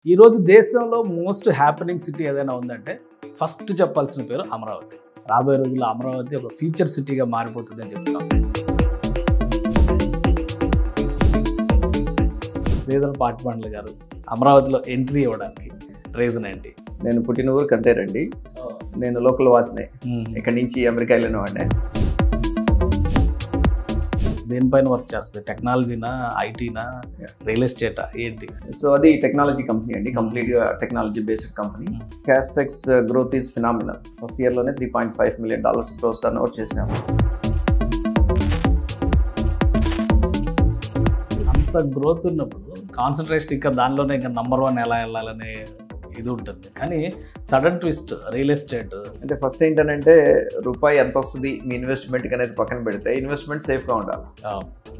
ఈరోజు దేశంలో most happening city ఏదైనా ఉందంటే ఫస్ట్ చెప్పాల్సిన పేరు అమరావతి. రాబోయే రోజుల్లో అమరావతి ఒక ఫ్యూచర్ సిటీగా మారిపోతుందని చెప్తున్నాం. శ్రీధర్ పాటిబండ్ల గారు అమరావతిలో ఎంట్రీ ఇవ్వడానికి రీజన్ ఏంటి? నేను పుట్టిన ఊరు కంతేరండి. నేను లోకల్ వాసినే. ఇక్కడ నుంచి అమెరికా వెళ్ళిన వాడినే. దేనిపైన వర్క్ చేస్తుంది? టెక్నాలజీనా, ఐటీనా, రియల్ ఎస్టేటా, ఏంటి? సో అది టెక్నాలజీ కంపెనీ అండి, కంప్లీట్గా technology based company. Castex growth is phenomenal. First ఇయర్లోనే $3.5 million గ్రోస్ టర్న్ ఓవర్ చేసినాము. అంత గ్రోత్ ఉన్నప్పుడు కాన్సన్ట్రేషన్ ఇంకా దానిలోనే ఇంకా నంబర్ 1 ఎలా వెళ్ళాలనే ఇది ఉంటుంది. కానీ సడన్ ట్విస్ట్ రియల్ ఎస్టేట్ అంటే ఫస్ట్ ఏంటంటే రూపాయి ఎంత వస్తుంది మీ ఇన్వెస్ట్మెంట్కి అనేది పక్కన పెడితే ఇన్వెస్ట్మెంట్ సేఫ్గా ఉండాలి.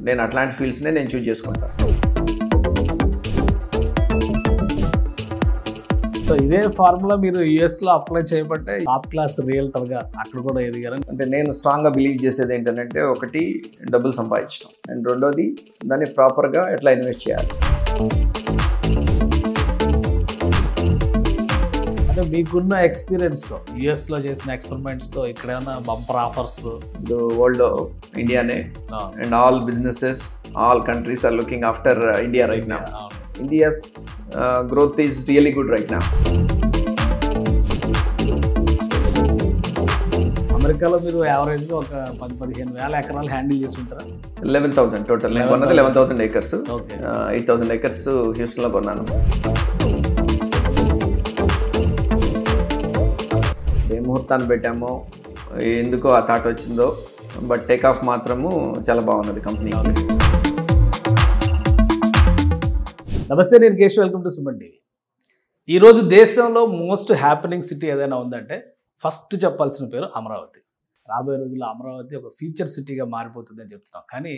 నేను అట్లాంటి ఫీల్డ్స్నే నేను చూజ్ చేసుకుంటాను. సో ఇదే ఫార్ములా మీరు యుఎస్లో అప్లై చేయబట్టే టాప్ క్లాస్ రియల్టర్గా అక్కడ కూడా ఎదిగారని. అంటే నేను స్ట్రాంగ్గా బిలీవ్ చేసేది ఏంటంటే ఒకటి డబ్బులు సంపాదించడం, అండ్ రెండోది దాన్ని ప్రాపర్గా ఎట్లా ఇన్వెస్ట్ చేయాలి. అంటే మీకున్న ఎక్స్పీరియన్స్తో యుఎస్లో చేసిన ఎక్స్పెరిమెంట్స్తో ఇక్కడ ఏమైనా బంపర్ ఆఫర్స్? వరల్డ్ ఇండియానే, and all businesses, all countries are looking after India right now. India's growth is really good right now. అమెరికాలో మీరు యావరేజ్గా ఒక 10-15 వేల ఎకరాలు హ్యాండిల్ చేసి ఉంటారా? 11,000 టోటల్. నేను కొన్నది 11,000 acres. 8,000 acres హ్యూస్టన్లో కొన్నాను. ఏ ముహూర్తాన్ని పెట్టామో ఎందుకో ఆ థాట్ వచ్చిందో, బట్ టేక్ ఆఫ్ మాత్రము చాలా బాగున్నది కంపెనీ. నమస్తే, నేను Keshav. Welcome to Suman TV. ఈరోజు దేశంలో మోస్ట్ హ్యాపెనింగ్ సిటీ ఏదైనా ఉందంటే ఫస్ట్ చెప్పాల్సిన పేరు అమరావతి. రాబోయే రోజుల్లో అమరావతి ఒక ఫ్యూచర్ సిటీగా మారిపోతుందని చెప్తున్నాం. కానీ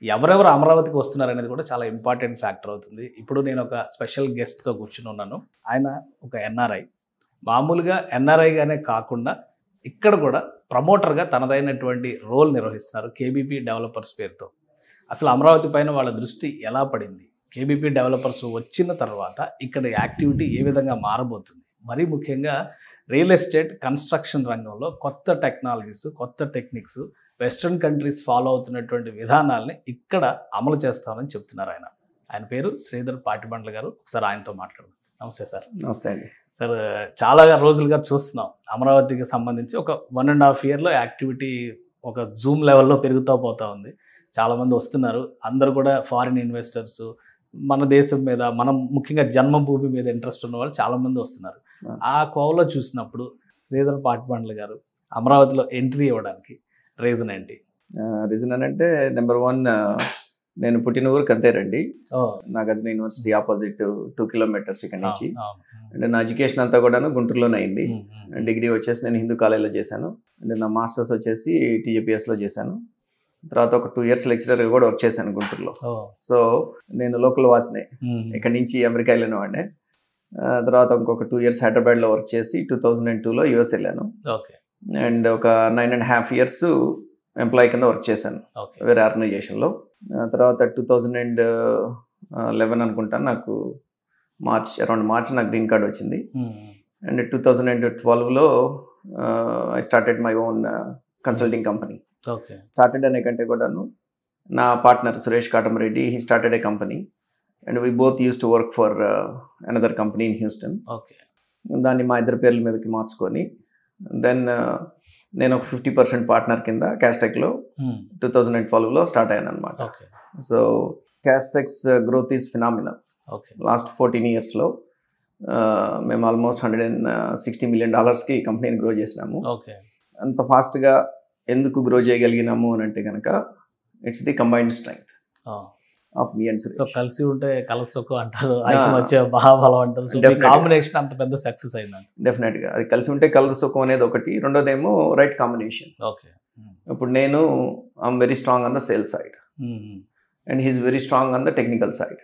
ఎవరెవరు అమరావతికి వస్తున్నారు అనేది కూడా చాలా ఇంపార్టెంట్ ఫ్యాక్టర్ అవుతుంది. ఇప్పుడు నేను ఒక స్పెషల్ గెస్ట్తో కూర్చుని ఉన్నాను. ఆయన ఒక ఎన్ఆర్ఐ. మామూలుగా ఎన్ఆర్ఐగానే కాకుండా ఇక్కడ కూడా ప్రమోటర్గా తనదైనటువంటి రోల్ నిర్వహిస్తున్నారు కేబీపీ డెవలపర్స్ పేరుతో. అసలు అమరావతి పైన వాళ్ళ దృష్టి ఎలా పడింది, కేబీపీ డెవలపర్స్ వచ్చిన తర్వాత ఇక్కడ యాక్టివిటీ ఏ విధంగా మారబోతుంది, మరీ ముఖ్యంగా రియల్ ఎస్టేట్ కన్స్ట్రక్షన్ రంగంలో కొత్త టెక్నాలజీస్, కొత్త టెక్నిక్స్, వెస్ట్రన్ కంట్రీస్ ఫాలో అవుతున్నటువంటి విధానాల్ని ఇక్కడ అమలు చేస్తామని చెప్తున్నారు ఆయన. ఆయన పేరు శ్రీధర్ పాటిబండ్ల గారు. ఒకసారి ఆయనతో మాట్లాడదాం. నమస్తే సార్. నమస్తే అండి సార్. చాలా రోజులుగా చూస్తున్నాం అమరావతికి సంబంధించి ఒక 1.5 yearలో యాక్టివిటీ ఒక జూమ్ లెవెల్లో పెరుగుతూ పోతూ ఉంది. చాలామంది వస్తున్నారు. అందరూ కూడా ఫారిన్ ఇన్వెస్టర్స్, మన దేశం మీద, మనం ముఖ్యంగా జన్మభూమి మీద ఇంట్రెస్ట్ ఉన్న వాళ్ళు చాలామంది వస్తున్నారు. ఆ కోవలో చూసినప్పుడు శ్రీధర్ పాటిబండ్ల గారు అమరావతిలో ఎంట్రీ ఇవ్వడానికి రీజన్ ఏంటి? రీజన్ అని అంటే నెంబర్ 1, నేను పుట్టిన ఊరు కంతేరండి. నాగార్జున యూనివర్సిటీ ఆపోజిట్ 2 kilometers ఇక్కడ నుంచి. అండ్ నా ఎడ్యుకేషన్ అంతా కూడా గుంటూరులోనే అయింది. డిగ్రీ వచ్చేసి నేను హిందూ కాలేజ్లో చేశాను. అండ్ నా మాస్టర్స్ వచ్చేసి TJPSలో చేశాను. తర్వాత ఒక 2 years లెక్చరర్గా కూడా వర్క్ చేశాను గుంటూరులో. సో నేను లోకల్ వాసినే. ఇక్కడ నుంచి అమెరికా వెళ్ళిన వాడినే. తర్వాత ఇంకొక 2 years హైదరాబాద్లో వర్క్ చేసి 2002లో US వెళ్ళాను. అండ్ ఒక 9.5 years ఎంప్లాయీ కింద వర్క్ చేశాను వేరే ఆర్గనైజేషన్లో. తర్వాత 2011 అనుకుంటాను నాకు అరౌండ్ మార్చ్ నాకు గ్రీన్ కార్డ్ వచ్చింది. అండ్ 2012లో I started my own consulting company. Started అనే కంటే కూడాను నా partner Suresh Katamreddy, he started a company and we both used to work for another company in Houston. దాన్ని మా ఇద్దరి పేర్ల మీదకి మార్చుకొని దెన్ నేను ఒక 50% పార్ట్నర్ కింద క్యాస్టెక్లో 2012లో స్టార్ట్ అయ్యాను అనమాట. So Castex growth is phenomenal. Last 14 yearsలో మేము ఆల్మోస్ట్ $160 million కంపెనీని గ్రో చేసినాము. అంత ఫాస్ట్గా ఎందుకు గ్రో చేయగలిగినాము అని అంటే కనుక it's the combined strength of me and Suresh. కలిసి ఉంటే కలసొక్కు అంటారు, మహాబలం అంటారు. కాంబినేషన్ అంత పెద్ద సక్సెస్ అయిందండి. డెఫినెట్గా అది కలిసి ఉంటే కలసొక్కు అనేది ఒకటి. రెండోదేమో రైట్ కాంబినేషన్. ఇప్పుడు నేను I'm very strong on the sales side and he's very strong on the technical side.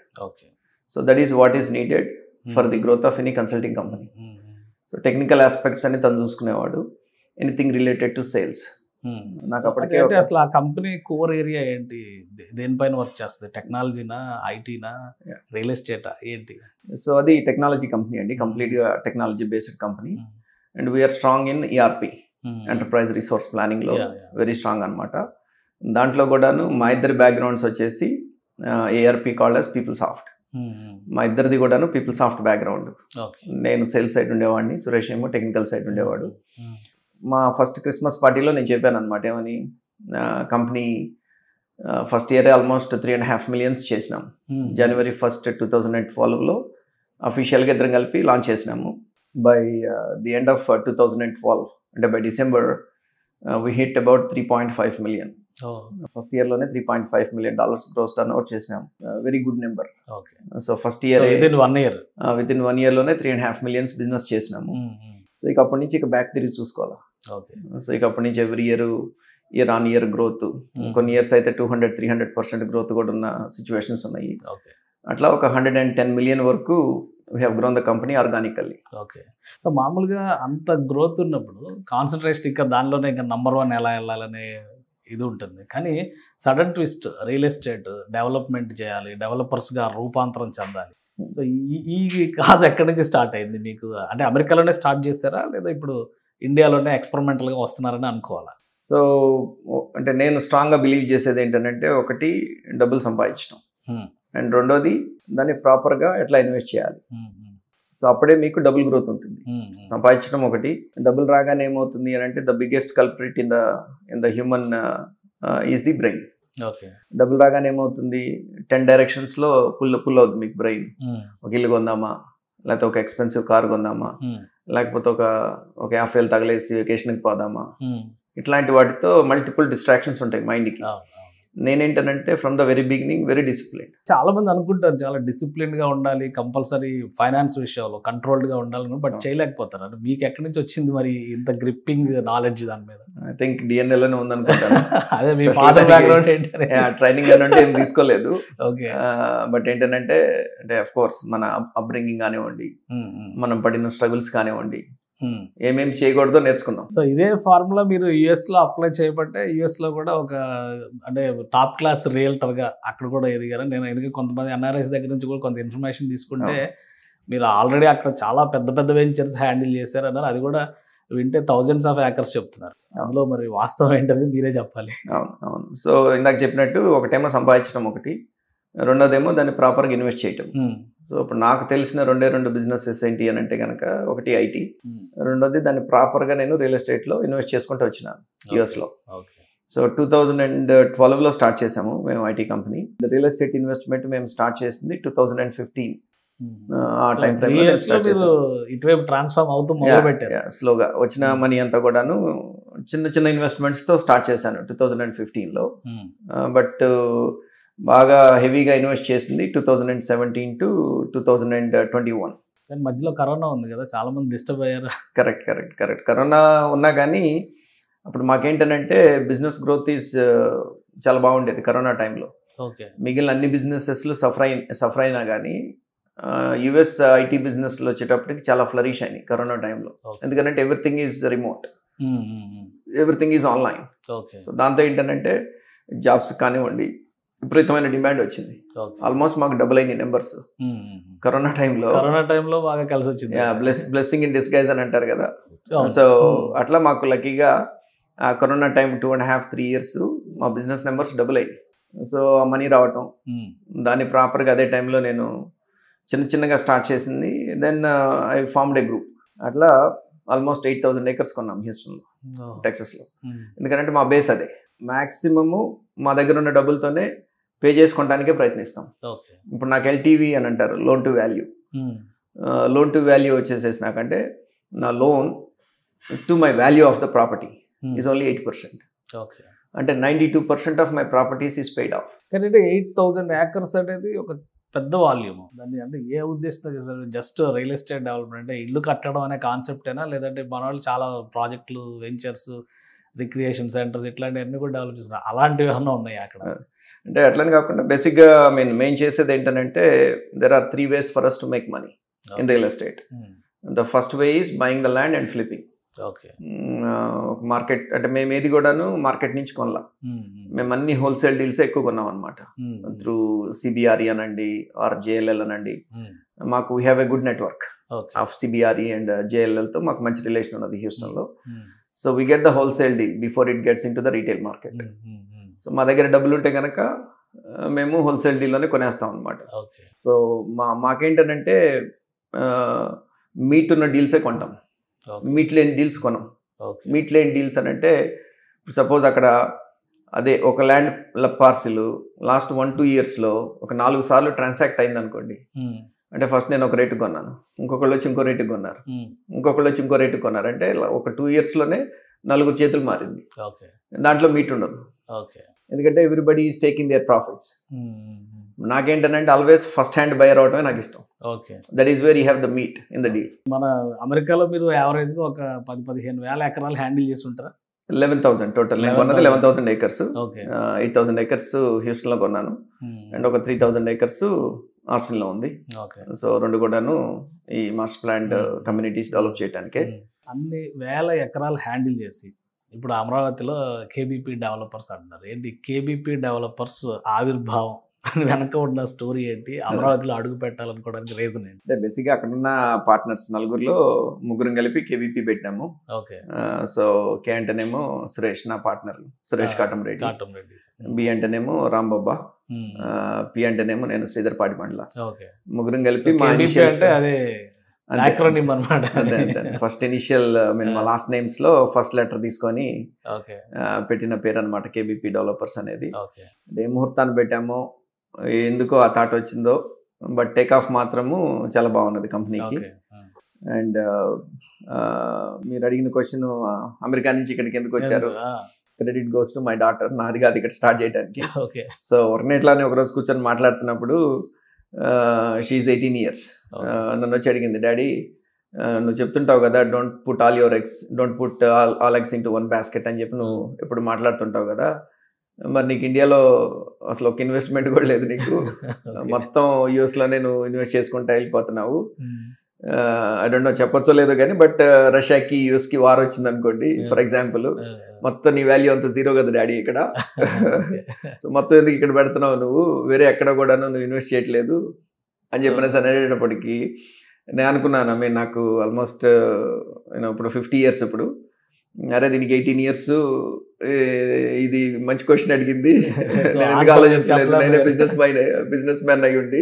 So that is what is needed for the growth of any consulting company. So technical aspects అని తను చూసుకునేవాడు, anything related to sales నాకు అప్పటికే అంటే అసలు ఆ company core area ఏంటి, దేనిపైన వర్క్ చేస్తుంది, టెక్నాలజీనా, ఐటీనా, రియల్ ఎస్టేటా ఏంటి? సో అది టెక్నాలజీ కంపెనీ అండి, కంప్లీట్గా technology based company. And we're strong in ERP, enterprise resource ప్లానింగ్లో వెరీ స్ట్రాంగ్ అనమాట. దాంట్లో కూడాను మా ఇద్దరి బ్యాక్గ్రౌండ్స్ వచ్చేసి ఏఆర్పి కాల్డ్ as పీపుల్సాఫ్ట్. మా ఇద్దరిది కూడాను పీపుల్సాఫ్ట్ బ్యాక్గ్రౌండ్. నేను సేల్స్ సైడ్ ఉండేవాడిని, సురేష్ ఏమో టెక్నికల్ సైడ్ ఉండేవాడు. మా ఫస్ట్ క్రిస్మస్ పార్టీలో నేను చెప్పాను అనమాట ఏమని, company first year almost 3.5 million చేసినాం. January 1st, 2012లో అఫీషియల్గా ఇద్దరం కలిపి లాంచ్ చేసినాము. బై ది ఎండ్ ఆఫ్ 2012 అంటే by December we hit about 3.5 million. First ఇయర్లోనే $3.5 million గ్రోస్ టర్న్ ఓవర్ చేసినాం. Very good number. So first year within 1 yearలోనే 3.5 million business చేసినాము. సో ఇక అప్పటి నుంచి ఇక బ్యాక్ తిరిగి చూసుకోవాలా. సో ఇక అప్పటి నుంచి every year on year growth, కొన్ని ఇయర్స్ అయితే 200-300% గ్రోత్ కూడా ఉన్న సిచ్యువేషన్స్ ఉన్నాయి. అట్లా ఒక 110 million వరకు we have grown the company organically. Okay. So మామూలుగా అంత గ్రోత్ ఉన్నప్పుడు కాన్సన్ట్రేషన్ ఇంకా దానిలోనే ఇంకా నంబర్ 1 ఎలా వెళ్ళాలనే ఇది ఉంటుంది. కానీ sudden twist, real estate development చేయాలి, డెవలపర్స్గా రూపాంతరం చెందాలి. సో ఈ కాజ్ ఎక్కడి నుంచి స్టార్ట్ అయింది మీకు? అంటే అమెరికాలోనే స్టార్ట్ చేశారా, లేదా ఇప్పుడు ఇండియాలోనే ఎక్స్పెరిమెంటల్గా వస్తున్నారని అనుకోవాలా? సో అంటే నేను స్ట్రాంగ్గా బిలీవ్ చేసేది ఏంటంటే, ఒకటి డబ్బులు సంపాదించడం, అండ్ రెండోది దాన్ని ప్రాపర్గా ఎట్లా ఇన్వెస్ట్ చేయాలి. సో అప్పుడే మీకు డబుల్ గ్రోత్ ఉంటుంది. సంపాదించడం ఒకటి, డబ్బులు రాగానే ఏమవుతుంది అని అంటే, the biggest culprit in the human is the brain. డబ్బులు రాగానే ఏమవుతుంది, 10 directionsలో పుల్ అవుతుంది మీకు బ్రెయిన్. ఒక ఇల్లు కొందామా, లేకపోతే ఒక ఎక్స్పెన్సివ్ కార్ కొందామా, లేకపోతే ఒక 50,000 తగలేసి వెకేషన్కి పోదామా, ఇట్లాంటి వాటితో మల్టిపుల్ డిస్ట్రాక్షన్స్ ఉంటాయి మైండ్కి. నేనేంటనంటే from the very beginning very discipline. చాలా మంది అనుకుంటారు చాలా డిసిప్లిన్గా ఉండాలి, కంపల్సరీ ఫైనాన్స్ విషయంలో కంట్రోల్డ్గా ఉండాలని, బట్ చేయలేకపోతారు. అంటే మీకు ఎక్కడి నుంచి వచ్చింది మరి ఇంత గ్రిప్పింగ్ నాలెడ్జ్ దాని మీద? ఐ థింక్ డిఎన్ఏలోనే ఉందనుకుంటాను. అదే మీ ఫాదర్ బ్యాక్గ్రౌండ్ ఏంటంటే ట్రైనింగ్ అంటే ఏం తీసుకోలేదు. ఓకే. బట్ ఏంటంటే అఫ్ కోర్స్ మన అప్బ్రింగింగ్ కానివ్వండి, మనం పడిన స్ట్రగుల్స్ కానివ్వండి, ఏమేమి చేయకూడదో నేర్చుకున్నాం. సో ఇదే ఫార్ములా మీరు యుఎస్లో అప్లై చేయబట్టే యుఎస్లో కూడా ఒక అంటే టాప్ క్లాస్ రియల్టర్గా అక్కడ కూడా ఎదిగారు. నేను ఎందుకంటే కొంతమంది ఎన్ఆర్ఐస్ దగ్గర నుంచి కూడా కొంత ఇన్ఫర్మేషన్ తీసుకుంటే మీరు ఆల్రెడీ అక్కడ చాలా పెద్ద పెద్ద వెంచర్స్ హ్యాండిల్ చేశారు అన్నారు. అది కూడా వింటే thousands of acres చెప్తున్నారు. అందులో మరి వాస్తవం ఏంటనేది మీరే చెప్పాలి. అవును. సో ఇందాక చెప్పినట్టు ఒకటేమో సంపాదించడం ఒకటి, రెండోదేమో దాన్ని ప్రాపర్గా ఇన్వెస్ట్ చేయటం. సో ఇప్పుడు నాకు తెలిసిన 2 బిజినెసెస్ ఏంటి అని అంటే కనుక, ఒకటి ఐటీ, రెండోది దాన్ని ప్రాపర్గా నేను రియల్ ఎస్టేట్లో ఇన్వెస్ట్ చేసుకుంటూ వచ్చినాను యుఎస్లో. సో 2012లో స్టార్ట్ చేసాము మేము IT company. Real estate investment మేము స్టార్ట్ చేసింది 2015. ఆ టైం ఇటువైపు ట్రాన్స్ఫార్మ్ అవుతూ మొదలుపెట్టారు. స్లోగా వచ్చిన మనీ అంతా కూడాను చిన్న ఇన్వెస్ట్మెంట్స్తో స్టార్ట్ చేశాను 2015లో. బట్ బాగా హెవీగా ఇన్వెస్ట్ చేసింది 2017 to 2021. కానీ మధ్యలో కరోనా ఉంది కదా, చాలా మంది డిస్టర్బ్ అయ్యారు. కరెక్ట్. కరోనా ఉన్నా కానీ అప్పుడు మాకేంటనంటే బిజినెస్ గ్రోత్ ఈజ్ చాలా బాగుండేది కరోనా టైంలో. మిగిలిన అన్ని బిజినెసెస్లు సఫర్ అయినా కానీ యుఎస్ ఐటీ బిజినెస్లో వచ్చేటప్పటికి చాలా ఫ్లరిష్ అయినాయి కరోనా టైంలో. ఎందుకంటే everything is remote, everything is online. So దాంతో ఏంటంటే జాబ్స్ కానివ్వండి విపరీతమైన డిమాండ్ వచ్చింది. ఆల్మోస్ట్ మాకు డబుల్ అయిన నెంబర్స్ కరోనా టైంలో బాగా కలిసి వచ్చింది. బ్లెస్సింగ్ ఇన్ డిస్గైజ్ అని అంటారు కదా. సో అట్లా మాకు లక్కీగా ఆ కరోనా టైం 2.5-3 years మా బిజినెస్ నెంబర్స్ డబుల్ అయ్యి, సో ఆ మనీ రావటం, దాన్ని ప్రాపర్గా అదే టైంలో నేను చిన్నగా స్టార్ట్ చేసింది. Then I formed a group. అట్లా ఆల్మోస్ట్ 8,000 acres కొన్నాం హ్యూస్టన్లో, టెక్సస్లో. ఎందుకంటే మా బేస్ అదే. మ్యాక్సిమము మా దగ్గర ఉన్న డబ్బులతోనే పే చేసుకోవడానికే ప్రయత్నిస్తాం. ఇప్పుడు నాకు ఎల్టీవీ అని అంటారు, loan to value. Loan to value వచ్చేసేసి నాకంటే నా loan to my value of the property is only 8%. అంటే 92% of my properties is paid of. కానీ 8,000 acres అనేది ఒక పెద్ద వాల్యూమ్. దాన్ని అంటే ఏ ఉద్దేశంతో చేస్తారు? జస్ట్ రియల్ ఎస్టేట్ డెవలప్మెంట్ అంటే ఇల్లు కట్టడం అనే కాన్సెప్టేనా, లేదంటే మన వాళ్ళు చాలా ప్రాజెక్టులు, వెంచర్స్, రిక్రియేషన్ సెంటర్స్ ఇట్లాంటివన్నీ కూడా డెవలప్ చేస్తున్నారు, అలాంటివి ఏమన్నా ఉన్నాయి అక్కడ? అంటే అట్లని కాకుండా బేసిక్గా మెయిన్ చేసేది ఏంటంటే there are 3 ways for us to make money in real estate. The first way is buying the land and flipping. Okay. ఒక మార్కెట్ అంటే మేము ఏది కూడాను మార్కెట్ నుంచి కొనలా, మేము అన్ని హోల్సేల్ డీల్స్ ఎక్కువ కొన్నాం అనమాట. త్రూ సిబిఆర్ఈ అనండి ఆర్ జేఎల్ఎల్ అనండి, మాకు we have a good network of CBRE and జేఎల్ఎల్తో మాకు మంచి రిలేషన్ ఉన్నది హ్యూస్టన్లో. So we get the wholesale deal before it gets into the retail market. So మా దగ్గర డబ్బులు ఉంటే కనుక మేము హోల్సేల్ డీల్లోనే కొనేస్తాం అనమాట. సో మాకేంటనంటే మీట్ ఉన్న డీల్సే కొంటాం, మీట్ లేని డీల్స్ కొనం. మీట్ లేని డీల్స్ అని అంటే సపోజ్ అక్కడ అదే ఒక ల్యాండ్ పార్సిల్ లాస్ట్ 1-2 yearsలో ఒక 4 సార్లు ట్రాన్సాక్ట్ అయింది అనుకోండి. అంటే ఫస్ట్ నేను ఒక రేటు కొన్నాను, ఇంకొకళ్ళు వచ్చి ఇంకో రేటుకి కొన్నారు, ఇంకొకళ్ళు వచ్చి ఇంకో రేటుకి కొన్నారు, అంటే ఒక 2 yearsలోనే 4 చేతులు మారింది. దాంట్లో మీట్ ఉండదు, ఎందుకంటే everybody is taking there profits. నాకేంటంటే ఆల్వేస్ ఫస్ట్ హ్యాండ్ బయర్ అవటమే నాకు ఇష్టం. That is where you have the meet in the deal. మన అమెరికాలో మీరు యావరేజ్గా ఒక 10-15 వేల ఎకరాలు హ్యాండిల్ చేసి ఉంటారా? 11,000 టోటల్. నేను కొన్నది 11,000 acres. 8,000 acres హ్యూస్టన్లో కొన్నాను, అండ్ ఒక 3,000 acres ఆస్టిన్లో ఉంది. సో రెండు కూడాను ఈ మాస్టర్ ప్లాంట్ కమ్యూనిటీస్ డెవలప్ చేయడానికే. అన్ని వేల ఎకరాలు హ్యాండిల్ చేసి ఇప్పుడు అమరావతిలో కేబీపీ డెవలపర్స్ అంటున్నారు. ఏంటి కేబీపీ డెవలపర్స్ ఆవిర్భావం వెనక ఉన్న స్టోరీ ఏంటి? అమరావతిలో అడుగు పెట్టాలనుకోవడానికి రీజన్ ఏంటి? అంటే బేసిక్గా అక్కడున్న పార్ట్నర్స్ 4 ముగ్గురం కలిపి కేబీపీ పెట్టాము. సో కే అంటేనేమో సురేష్, నా పార్ట్నర్ సురేష్ కాటంరెడ్డి. బి అంటేనేమో రాంబాబా, పి అంటేనేమో నేను శ్రీధర్ పాటిమండల. ముగ్గురం కలిపి ఫస్ట్ ఇనిషియల్ మా లాస్ట్ నేమ్స్ లో ఫస్ట్ లెటర్ తీసుకొని పెట్టిన పేరు అనమాట కేబీపీ డెవలపర్స్ అనేది. ఏ ముహూర్తాన్ని పెట్టామో ఎందుకో ఆ థాట్ వచ్చిందో, బట్ టేక్ ఆఫ్ మాత్రము చాలా బాగున్నది కంపెనీకి. అండ్ మీరు అడిగిన క్వశ్చన్ అమెరికా నుంచి ఇక్కడికి ఎందుకు వచ్చారు, credit goes to my daughter. నాది కాదు ఇక్కడ స్టార్ట్ చేయడానికి. సో వర్నేట్లానే ఒకరోజు కూర్చొని మాట్లాడుతున్నప్పుడు షీఈ్ 18 years నన్ను వచ్చి అడిగింది, డాడీ నువ్వు చెప్తుంటావు కదా don't put all eggs into one basket అని చెప్పి నువ్వు ఎప్పుడు మాట్లాడుతుంటావు కదా, మరి నీకు ఇండియాలో అసలు ఒక ఇన్వెస్ట్మెంట్ కూడా లేదు, నీకు మొత్తం యూఎస్లోనే నువ్వు ఇన్వెస్ట్ చేసుకుంటా వెళ్ళిపోతున్నావు. ఐ డోంట్ నో చెప్పొచ్చో లేదో కానీ, బట్ రష్యాకి యూఎస్కి వార్ వచ్చింది అనుకోండి ఫర్ ఎగ్జాంపుల్, మొత్తం నీ వాల్యూ అంత జీరో కదా డాడీ ఇక్కడ. సో మొత్తం ఎందుకు ఇక్కడ పెడుతున్నావు, నువ్వు వేరే ఎక్కడ కూడా నువ్వు ఇన్వెస్ట్ చేయట్లేదు అని చెప్పిన అనేటప్పటికీ నేను అనుకున్నాను, నాకు ఆల్మోస్ట్ ఇప్పుడు 50 years, ఇప్పుడు అరే దీనికి 18 years, ఇది మంచి క్వశ్చన్ అడిగింది, నేను ఎందుకు ఆలోచించలేదు, నేనే బిజినెస్ మ్యాన్ అయ్యి ఉండి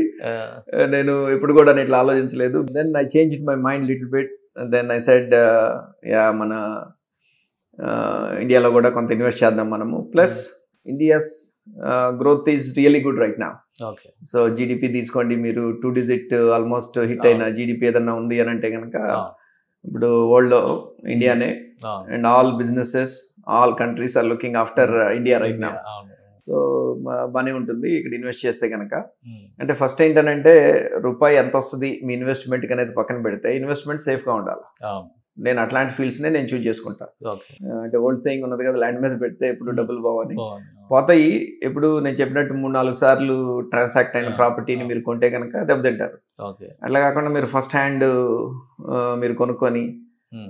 నేను ఇప్పుడు కూడా ఇట్లా ఆలోచించలేదు. Then I change it my mind little bit. Then I said మన ఇండియాలో కూడా కొంత ఇన్వెస్ట్ చేద్దాం మనము. Plus India's growth is really good right now. So GDP తీసుకోండి మీరు, 2 digit ఆల్మోస్ట్ హిట్ అయిన జీడిపి ఏదన్నా ఉంది అని అంటే కనుక ఇప్పుడు వరల్డ్లో ఇండియానే. And all businesses, all countries are looking after India right now. So బాగానే ఉంటుంది ఇక్కడ ఇన్వెస్ట్ చేస్తే కనుక. అంటే ఫస్ట్ ఏంటనంటే రూపాయి ఎంత వస్తుంది మీ ఇన్వెస్ట్మెంట్కి అనేది పక్కన పెడితే ఇన్వెస్ట్మెంట్ సేఫ్గా ఉండాలి. నేను అట్లాంటి ఫీల్డ్స్నే నేను చూజ్ చేసుకుంటా. అంటే ఓల్డ్ సేయింగ్ ఉన్నది కదా, ల్యాండ్ మీద పెడితే ఎప్పుడు డబ్బులు బావని పోతాయి. ఎప్పుడు నేను చెప్పినట్టు 3-4 సార్లు ట్రాన్సాక్ట్ అయిన ప్రాపర్టీని మీరు కొంటే కనుక దెబ్బతింటారు. అట్లా కాకుండా మీరు ఫస్ట్ హ్యాండ్ మీరు కొనుక్కొని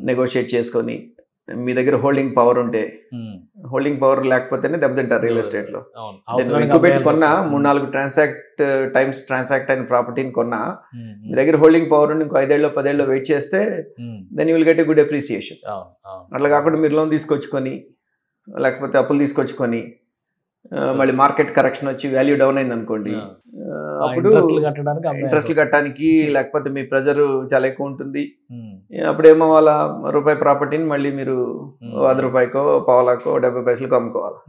నెగోషియేట్ చేసుకొని మీ దగ్గర హోల్డింగ్ పవర్ ఉంటే, హోల్డింగ్ పవర్ లేకపోతేనే దెబ్బతింటారు రియల్ ఎస్టేట్లో. ఎక్కువ పెట్టి కొన్నా 3-4 ట్రాన్సాక్ట్ అయిన ప్రాపర్టీని కొన్నా మీ దగ్గర హోల్డింగ్ పవర్ ఉండి ఇంకో 5-10 ఏళ్ళు వెయిట్ చేస్తే then you will get a good appreciation. అట్లా కాకుండా మీరు లోన్ తీసుకొచ్చుకొని లేకపోతే అప్పులు తీసుకొచ్చుకొని మళ్ళీ మార్కెట్ కరెక్షన్ వచ్చి వాల్యూ డౌన్ అయింది అనుకోండి, అప్పుడు ఇంట్రెస్ట్లు కట్టడానికి లేకపోతే మీ ప్రెజర్ చాలా ఎక్కువ ఉంటుంది. అప్పుడేమో వాళ్ళ రూపాయి ప్రాపర్టీని మళ్ళీ మీరు 100 రూపాయకో 1/4 70 పైసలకు అమ్ముకోవాలి.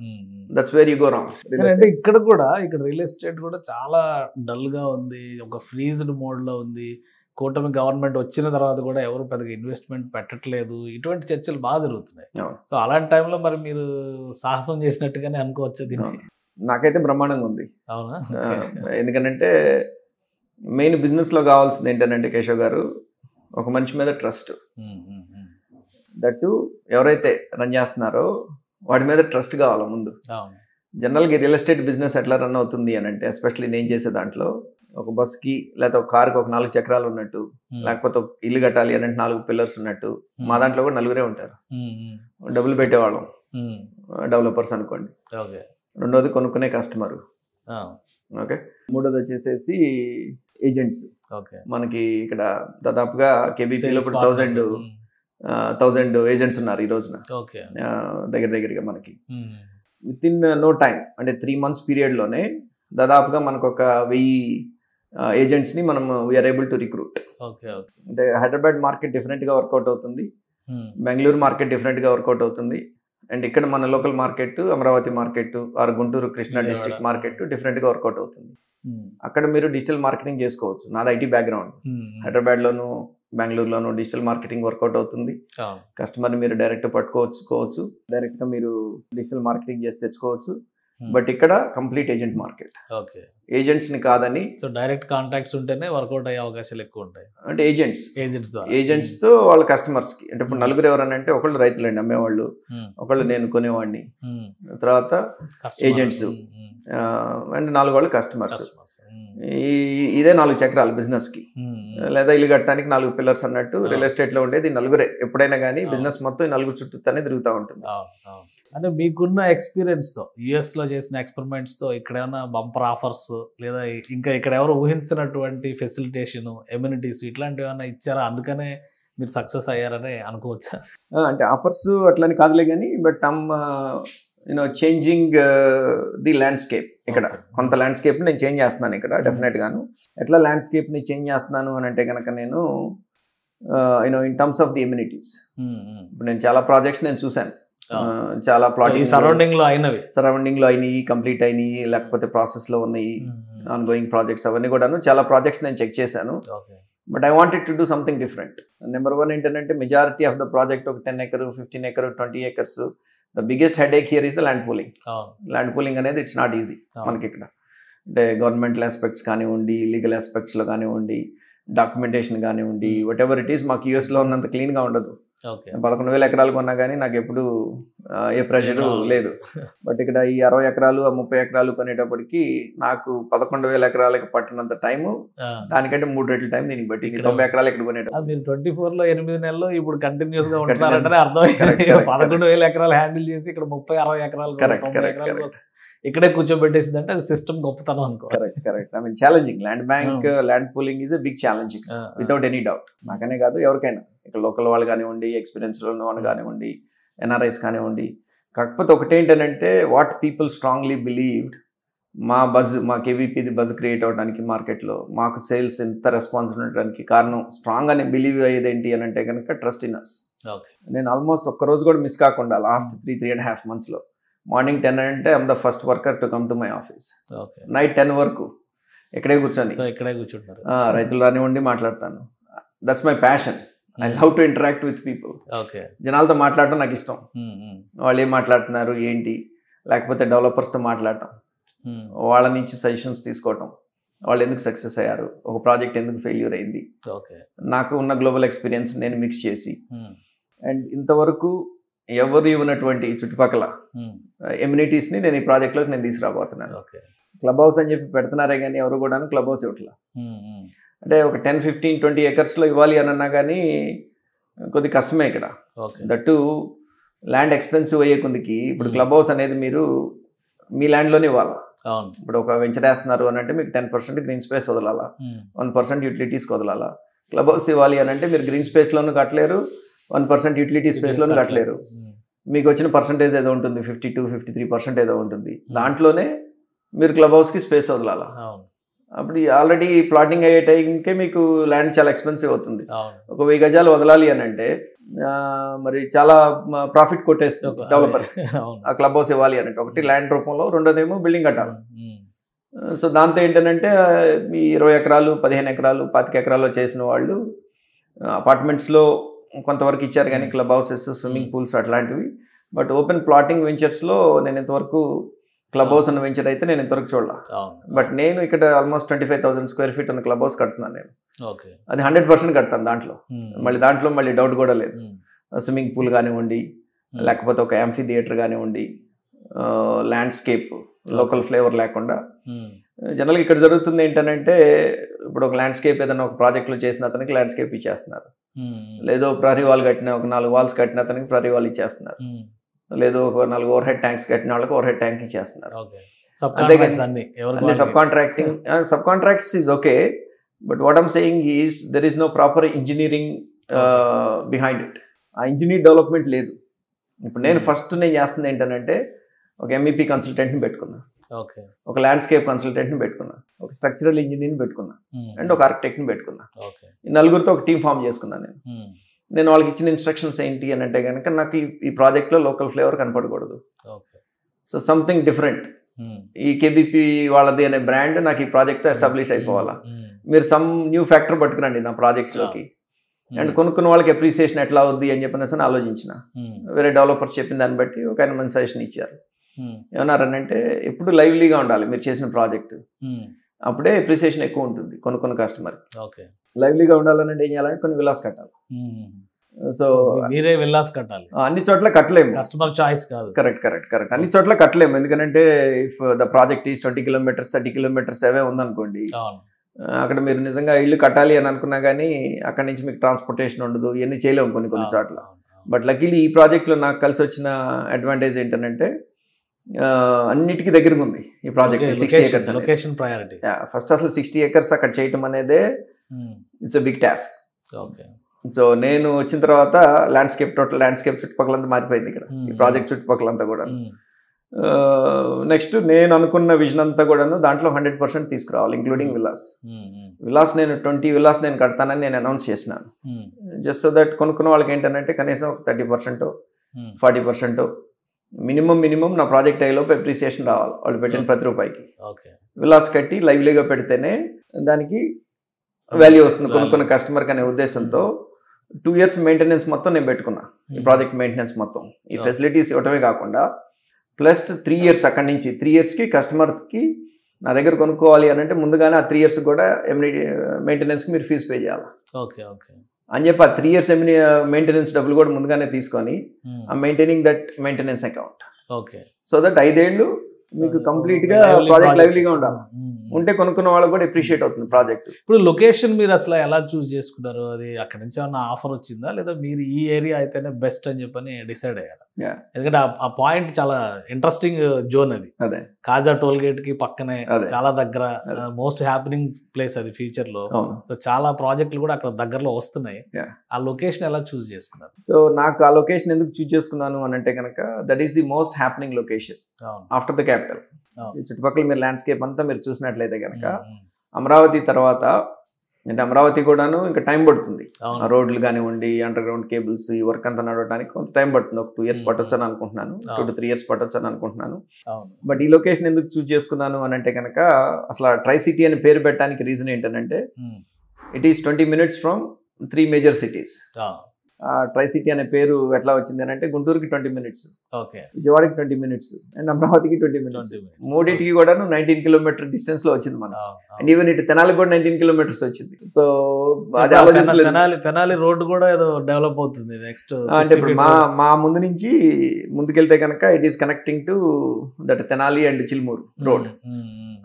That's where you go wrong. అంటే ఇక్కడ రియల్ ఎస్టేట్ కూడా చాలా డల్ గా ఉంది, ఒక ఫ్రీజ్డ్ మోడ్ లో ఉంది. కూటమి గవర్నమెంట్ వచ్చిన తర్వాత కూడా ఎవరు పెద్దగా ఇన్వెస్ట్మెంట్ పెట్టట్లేదు. ఇటువంటి చర్చలు బాగా జరుగుతున్నాయి. సో అలాంటి టైంలో మరి మీరు సాహసం చేసినట్టుగానే అనుకోవచ్చు దీన్ని. నాకైతే బ్రహ్మాండంగా ఉంది. అవునా? ఎందుకంటే మెయిన్ బిజినెస్లో కావాల్సింది ఏంటంటే కేశవ్ గారు, ఒక మనిషి మీద ట్రస్ట్. దట్టు ఎవరైతే రన్ చేస్తున్నారో వాడి మీద ట్రస్ట్ కావాలి ముందు. జనరల్గా రియల్ ఎస్టేట్ బిజినెస్ ఎట్లా రన్ అవుతుంది అని అంటే, ఎస్పెషల్లీ నేను చేసే దాంట్లో ఒక బస్కి లేకపోతే ఒక కార్కి ఒక 4 చక్రాలు ఉన్నట్టు, లేకపోతే ఒక ఇల్లు కట్టాలి అని 4 పిల్లర్స్ ఉన్నట్టు, మా దాంట్లో కూడా 4 ఉంటారు. డబ్బులు పెట్టేవాళ్ళం, డెవలపర్స్ అనుకోండి. రెండోది కొనుక్కునే కస్టమరు. ఓకే, మూడోది వచ్చేసేసి ఏజెంట్స్. మనకి ఇక్కడ దాదాపుగా కేబీపీలో ఇప్పుడు 1000 ఏజెంట్స్ ఉన్నారు ఈ రోజున. దగ్గరగా మనకి విత్ ఇన్ నో టైం, అంటే 3 months పీరియడ్లోనే దాదాపుగా మనకు ఒక 1000 ఏజెంట్స్ని మనం వీఆర్ ఏబుల్ టు రిక్రూట్. అంటే హైదరాబాద్ మార్కెట్ డిఫరెంట్గా వర్కౌట్ అవుతుంది, బెంగళూరు మార్కెట్ డిఫరెంట్గా వర్కౌట్ అవుతుంది, అండ్ ఇక్కడ మన local market Amaravati market or Guntur Krishna district market డిఫరెంట్గా వర్కౌట్ అవుతుంది. అక్కడ మీరు డిజిటల్ మార్కెటింగ్ చేసుకోవచ్చు. నాది ఐటీ బ్యాక్గ్రౌండ్, హైదరాబాద్లోను బెంగళూరులోను డిజిటల్ మార్కెటింగ్ వర్కౌట్ అవుతుంది. కస్టమర్ని మీరు డైరెక్ట్ పట్టుకోవచ్చు, డైరెక్ట్గా మీరు డిజిటల్ మార్కెటింగ్ చేసి తెచ్చుకోవచ్చు. బట్ ఇక్కడ కంప్లీట్ ఏజెంట్ మార్కెట్. ఏజెంట్స్ని కాదని, సో డైరెక్ట్ కాంటాక్ట్స్ ఉంటేనే వర్కౌట్ అయ్యే అవకాశాలు ఎక్కువ ఉంటాయి. అంటే ఏజెంట్స్తో వాళ్ళ కస్టమర్స్కి, అంటే ఇప్పుడు 4 ఎవరని అంటే ఒకళ్ళు రైతులండి అమ్మేవాళ్ళు, ఒకళ్ళు నేను కొనేవాడిని, తర్వాత ఏజెంట్స్, అండ్ 4 వాళ్ళు కస్టమర్స్. ఇదే 4 చక్రాలు బిజినెస్కి. లేదా ఇల్లు కట్టడానికి 4 పిల్లర్స్ అన్నట్టు రియల్ ఎస్టేట్లో ఉండేది 4 ఎప్పుడైనా కానీ బిజినెస్ మొత్తం 4 చుట్టూనే తిరుగుతూ ఉంటుంది. అంటే మీకున్న ఎక్స్పీరియన్స్తో, యుఎస్లో చేసిన ఎక్స్పెరిమెంట్స్తో ఇక్కడ ఏమైనా బంపర్ ఆఫర్స్ లేదా ఇంకా ఇక్కడ ఎవరు ఊహించినటువంటి ఫెసిలిటేషన్, ఎమ్యూనిటీస్ ఇట్లాంటివి ఏమైనా ఇచ్చారా? అందుకనే మీరు సక్సెస్ అయ్యారని అనుకోవచ్చా? అంటే ఆఫర్స్ అట్లని కాదులే కానీ, బట్ చేంజింగ్ ది ల్యాండ్స్కేప్. ఇక్కడ కొంత ల్యాండ్స్కేప్ని నేను చేంజ్ చేస్తున్నాను ఇక్కడ డెఫినెట్గాను. ఎట్లా ల్యాండ్స్కేప్ని చేంజ్ చేస్తున్నాను అని అంటే కనుక నేను in terms of the amenities. ఇప్పుడు నేను చాలా ప్రాజెక్ట్స్ నేను చూశాను, చాలా ప్లాటింగ్ సరౌండింగ్ లో అయినాయి, కంప్లీట్ అయినాయి, లేకపోతే ప్రాసెస్లో ఉన్నాయి ఆన్ గోయింగ్ ప్రాజెక్ట్స్, అవన్నీ కూడాను చాలా ప్రాజెక్ట్స్ నేను చెక్ చేశాను. But I wanted to do something different. Number 1 ఏంటంటే మెజారిటీ ఆఫ్ ద ప్రాజెక్ట్ ఒక 10 acres, 15 acres, 20 acres. The biggest headache here is the land pooling. Land pooling అనేది ఇట్స్ నాట్ ఈజీ మనకి ఇక్కడ. అంటే గవర్నమెంటల్ ఆస్పెక్ట్స్ కానివ్వండి, legal ఆస్పెక్ట్స్లో కానివ్వండి, documentation కానివ్వండి, what ever it is, మాకు యూఎస్లో ఉన్నంత క్లీన్గా ఉండదు. 11,000 ఎకరాలు కొన్నా కానీ నాకు ఎప్పుడు ఏ ప్రెషరు లేదు. బట్ ఇక్కడ ఈ 60 ఎకరాలు 30 ఎకరాలు కొనేటప్పటికి నాకు 11,000 ఎకరాలకి పట్టినంత టైము దానికంటే 3 రెట్ల టైం దీనికి పట్టింది. 90 ఎకరాలు ఇక్కడ కొనేటప్పుడు. మీరు 24లో 8 నెలలు ఇప్పుడు కంటిన్యూస్ గా ఉంటున్నారంటే అర్థం. 11,000 ఎకరాలు హ్యాండిల్ చేసి ఇక్కడ 30-60 ఎకరాలు ఇక్కడే కూర్చోబెట్టేసింది అంటే అది సిస్టమ్ గొప్పతనం అనుకో. Correct. I mean challenging. Land bank, land pooling is a big challenging without any doubt. నాకనే కాదు ఎవరికైనా, ఇక్కడ లోకల్ వాళ్ళు కానివ్వండి, ఎక్స్పీరియన్స్లో ఉన్న వాళ్ళు కానివ్వండి, ఎన్ఆర్ఐస్ కానివ్వండి. కాకపోతే ఒకటేంటంటే వాట్ పీపుల్ స్ట్రాంగ్లీ బిలీవ్డ్, మా కేవీపీది బజ్ క్రియేట్ అవ్వడానికి మార్కెట్లో, మాకు సేల్స్ ఎంత రెస్పాన్స్ ఉండడానికి కారణం, స్ట్రాంగ్ అని బిలీవ్ అయ్యేది ఏంటి అని అంటే కనుక ట్రస్ట్ ఇన్ అస్. నేను ఆల్మోస్ట్ ఒక్కరోజు కూడా మిస్ కాకుండా లాస్ట్ 3.5 monthsలో మార్నింగ్ 10 అంటే I'm the first worker to come to my office. Night 10 వరకు ఇక్కడే కూర్చుంటారు. రైతులు రానివ్వండి మాట్లాడతాను. That's my passion. I love to interact with people. జనాలతో మాట్లాడటం నాకు ఇష్టం. వాళ్ళు ఏం మాట్లాడుతున్నారు ఏంటి, లేకపోతే డెవలపర్స్తో మాట్లాడటం, వాళ్ళ నుంచి సజెషన్స్ తీసుకోవటం, వాళ్ళు ఎందుకు సక్సెస్ అయ్యారు, ఒక ప్రాజెక్ట్ ఎందుకు ఫెయిల్యూర్ అయింది, నాకు ఉన్న గ్లోబల్ ఎక్స్పీరియన్స్ నేను మిక్స్ చేసి, అండ్ ఇంతవరకు ఎవరు ఇవ్వనటువంటి చుట్టుపక్కల ఎమ్యూనిటీస్ని నేను ఈ ప్రాజెక్ట్లోకి నేను తీసుకురాబోతున్నాను. క్లబ్ హౌస్ అని చెప్పి పెడుతున్నారే కానీ ఎవరు కూడా క్లబ్ హౌస్ ఇవ్వట్లా. అంటే ఒక 10, 15, 20 acresలో ఇవ్వాలి అని అన్నా కానీ కొద్ది కష్టమే ఇక్కడ. దట్టు ల్యాండ్ ఎక్స్పెన్సివ్ అయ్యే కొద్దికి ఇప్పుడు క్లబ్ హౌస్ అనేది మీరు మీ ల్యాండ్లోనే ఇవ్వాలా. ఇప్పుడు ఒక వెంచర్ వేస్తున్నారు అని అంటే మీకు 10% గ్రీన్ స్పేస్ వదలాలా, 1% యూటిలిటీస్కి వదలాలా. క్లబ్ హౌస్ ఇవ్వాలి అని అంటే మీరు గ్రీన్ స్పేస్లోనూ కట్టలేరు, 1% యూటిలిటీ స్పేస్లోనూ కట్టలేరు. మీకు వచ్చిన పర్సంటేజ్ ఏదో ఉంటుంది, 52-53% ఏదో ఉంటుంది. దాంట్లోనే మీరు క్లబ్ హౌస్కి స్పేస్ వదలాలా. అప్పుడు ఆల్రెడీ ప్లాటింగ్ అయ్యే టైంకే మీకు ల్యాండ్ చాలా ఎక్స్పెన్సివ్ అవుతుంది. ఒక 1000 గజాలు వదలాలి అని అంటే మరి చాలా ప్రాఫిట్ కొట్టేస్తుంది డెవలపర్ ఆ క్లబ్ హౌస్ ఇవ్వాలి అని అంటే. ఒకటి ల్యాండ్ రూపంలో, రెండోదేమో బిల్డింగ్ కట్టాలి. సో దాంతో ఏంటంటే మీ 20 ఎకరాలు, 15 ఎకరాలు, 25 ఎకరాల్లో చేసిన వాళ్ళు అపార్ట్మెంట్స్లో కొంతవరకు ఇచ్చారు కానీ క్లబ్ హౌసెస్, స్విమ్మింగ్ పూల్స్ అట్లాంటివి. బట్ ఓపెన్ ప్లాటింగ్ వెంచర్స్లో నేను ఇంతవరకు క్లబ్ హౌస్ అన్న వెంచర్ అయితే నేను ఇంతవరకు చూడాల. బట్ నేను ఇక్కడ ఆల్మోస్ట్ 25,000 square feet ఉన్న క్లబ్ హౌస్ కడుతున్నాను నేను. అది 100% కడతాను దాంట్లో. మళ్ళీ డౌట్ కూడా లేదు. స్విమ్మింగ్ పూల్ కానివ్వండి, లేకపోతే ఒక యాంఫీ థియేటర్ కానివ్వండి, ల్యాండ్స్కేప్ లోకల్ ఫ్లేవర్ లేకుండా జనరల్గా ఇక్కడ జరుగుతుంది ఏంటంటే ఇప్పుడు ఒక ల్యాండ్స్కేప్ ఏదైనా ఒక ప్రాజెక్ట్లో చేసిన అతనికి ల్యాండ్స్కేప్ ఇచ్చేస్తున్నారు, లేదో ప్రహరీ వాల్ కట్టిన ఒక 4 వాల్స్ కట్టిన అతనికి ప్రహరీ వాల్ ఇచ్చేస్తున్నారు, లేదో ఒక 4 ఓవర్ హెడ్ ట్యాంక్స్ కట్టిన వాళ్ళకి ఓవర్ హెడ్ ట్యాంక్ ఇచ్చేస్తున్నారు. అంతేగాని sub contracts is okay, but what I'm saying is there is no proper engineering behind it. ఆ ఇంజనీర్ డెవలప్మెంట్ లేదు. ఇప్పుడు నేను చేస్తుంది ఏంటంటే ఒక MEP కన్సల్టెంట్ని పెట్టుకున్నా, ఒక ల్యాండ్స్కేప్ కన్సల్టెంట్ని పెట్టుకున్నా, ఒక స్ట్రక్చరల్ ఇంజనీర్ని పెట్టుకున్నా, అండ్ ఒక ఆర్కిటెక్ట్ని పెట్టుకున్నా. ఈ నలుగురితో ఒక టీం ఫామ్ చేసుకున్నాను. నేను వాళ్ళకి ఇచ్చిన ఇన్స్ట్రక్షన్స్ ఏంటి అని అంటే కనుక నాకు ఈ ప్రాజెక్ట్లో లోకల్ ఫ్లేవర్ కనపడకూడదు, సో సంథింగ్ డిఫరెంట్. ఈ KBP వాళ్ళది అనే బ్రాండ్ నాకు ఈ ప్రాజెక్ట్తో ఎస్టాబ్లిష్ అయిపోవాలా. మీరు సమ్ న్యూ ఫ్యాక్టర్ పట్టుకురండి నా ప్రాజెక్ట్స్లోకి, అండ్ కొనుక్కున్న వాళ్ళకి అప్రిసియేషన్ ఎట్లా అవుద్ది అని చెప్పనేసి ఆలోచించిన. వేరే డెవలపర్స్ చెప్పిన దాన్ని బట్టి ఒక ఆయన మంచి సజెషన్ ఇచ్చారు. ఏమన్నారనంటే ఎప్పుడు లైవ్లీగా ఉండాలి మీరు చేసిన ప్రాజెక్ట్, అప్పుడే అప్రిసియేషన్ ఎక్కువ ఉంటుంది కొనుక్కున్న కస్టమర్. లైవ్లీగా ఉండాలంటే ఏం చేయాలంటే కొన్ని విలాస్ కట్టాలి. సో మీరే విల్లాస్ కట్టాలి, అన్ని చోట్ల కట్టలేము, కస్టమర్ చాయిస్ కాదు. కరెక్ట్ అన్ని చోట్ల కట్టలేము. ఎందుకంటే if the project is 20 kilometers 30 kilometers అవే ఉందనుకోండి, అక్కడ మీరు నిజంగా ఇల్లు కట్టాలి అని అనుకున్నా కానీ అక్కడి నుంచి మీకు ట్రాన్స్పోర్టేషన్ ఉండదు, ఇవన్నీ చేయలేము కొన్ని చోట్ల. బట్ లక్కీలీ ఈ ప్రాజెక్ట్లో నాకు కలిసి వచ్చిన అడ్వాంటేజ్ ఏంటంటే అన్నిటికీ దగ్గరగా ఉంది ఈ project. 60 acres location priority. First అసలు 60 acres అక్కడ చేయటం అనేదే it's a big task. So నేను వచ్చిన తర్వాత టోటల్ ల్యాండ్స్కేప్ చుట్టుపక్కలంతా మారిపోయింది ఇక్కడ, ఈ ప్రాజెక్ట్ చుట్టుపక్కలంతా కూడా. నెక్స్ట్ నేను అనుకున్న విజన్ అంతా కూడాను దాంట్లో 100% తీసుకురావాలి, ఇంక్లూడింగ్ విలాస్. నేను 20 విలాస్ నేను కడతానని నేను అనౌన్స్ చేసినాను. జస్ట్ సో దట్ కొనుక్కున్న వాళ్ళకి ఏంటంటే కనీసం 30% 40% మినిమం నా ప్రాజెక్ట్ అయ్యేలోపు అప్రిసియేషన్ రావాలి వాళ్ళు పెట్టిన ప్రతి రూపాయికి. విలాస్ కట్టి లైవ్లీగా పెడితేనే దానికి వాల్యూ వస్తుంది కొనుక్కున్న కస్టమర్కి అనే ఉద్దేశంతో 2 years మెయింటెనెన్స్ మొత్తం నేను పెట్టుకున్నా. ఈ ప్రాజెక్ట్ మెయింటెనెన్స్ మొత్తం ఈ ఫెసిలిటీస్ ఇవ్వటమే కాకుండా ప్లస్ 3 years అక్కడి నుంచి 3 yearsకి కస్టమర్కి నా దగ్గర కొనుక్కోవాలి అని అంటే ముందుగానే ఆ 3 years కూడా మెయింటెనెన్స్కి మీరు ఫీజు పే చేయాలి అని చెప్పి ఆ 3 years మెయింటెనెన్స్ డబ్బులు కూడా ముందుగానే తీసుకొని ఆ maintaining that maintenance account, so that 5 ఏళ్ళు మీకు కంప్లీట్గా ప్రాజెక్ట్ లైవ్లీగా ఉండాలి. ఉంటే కొనుక్కున్న వాళ్ళకి కూడా అప్రిషియేట్ అవుతుంది ప్రాజెక్ట్. ఇప్పుడు లొకేషన్ మీరు అసలు ఎలా చూస్ చేసుకున్నారు? అది అక్కడ నుంచి ఏమన్నా ఆఫర్ వచ్చిందా, లేదా మీరు ఈ ఏరియా అయితేనే బెస్ట్ అని చెప్పని డిసైడ్ అయ్యారు? ఎందుకంటే ఆ పాయింట్ చాలా ఇంట్రెస్టింగ్ జోన్ అది. అదే కాజా టోల్ గేట్ కి పక్కనే చాలా దగ్గర, మోస్ట్ హ్యాపెనింగ్ ప్లేస్ అది ఫ్యూచర్ లో. సో చాలా ప్రాజెక్టులు కూడా అక్కడ దగ్గరలో వస్తున్నాయి. ఆ లొకేషన్ ఎలా చూస్ చేసుకున్నారు? సో నాకు ఆ లొకేషన్ ఎందుకు చూస్ చేసుకున్నాను అని అంటే కనుక that is the most happening location after the capital. ఈ చుట్టుపక్కల మీరు ల్యాండ్స్కేప్ అంతా మీరు చూసినట్లయితే కనుక అమరావతి తర్వాత అంటే అమరావతి కూడాను ఇంకా టైం పడుతుంది. రోడ్లు కానివ్వండి, అండర్ గ్రౌండ్ కేబుల్స్, ఈ వర్క్ అంతా నడవడానికి కొంత టైం పడుతుంది. ఒక 2 years పట్టొచ్చు అని అనుకుంటున్నాను, 2 to 3 years పట్టొచ్చు అని అనుకుంటున్నాను. బట్ ఈ లొకేషన్ ఎందుకు చూస్ చేసుకున్నాను అని అంటే కనుక అసలు ట్రై సిటీ అని పేరు పెట్టడానికి రీజన్ ఏంటంటే it is 20 minutes from 3 major cities. Try city అనే పేరు ఎట్లా వచ్చింది అని అంటే గుంటూరుకి 20 minutes, విజయవాడకి 20 minutes అండ్ అమరావతికి 20 minutes. మూడింటికి కూడా 19 kilometer డిస్టెన్స్ లో వచ్చింది మనం. అండ్ ఈవెన్ ఇటు తెనాలి కూడా 19 kilometers వచ్చింది. సో అది ఆలోచించలేదు. తెనాలి రోడ్డు కూడా ఏదో డెవలప్ అవుతుంది నెక్స్ట్. అంటే ఇప్పుడు మా ముందు నుంచి ముందుకెళ్తే కనుక it is connecting to that Tenali and Chilmuru road,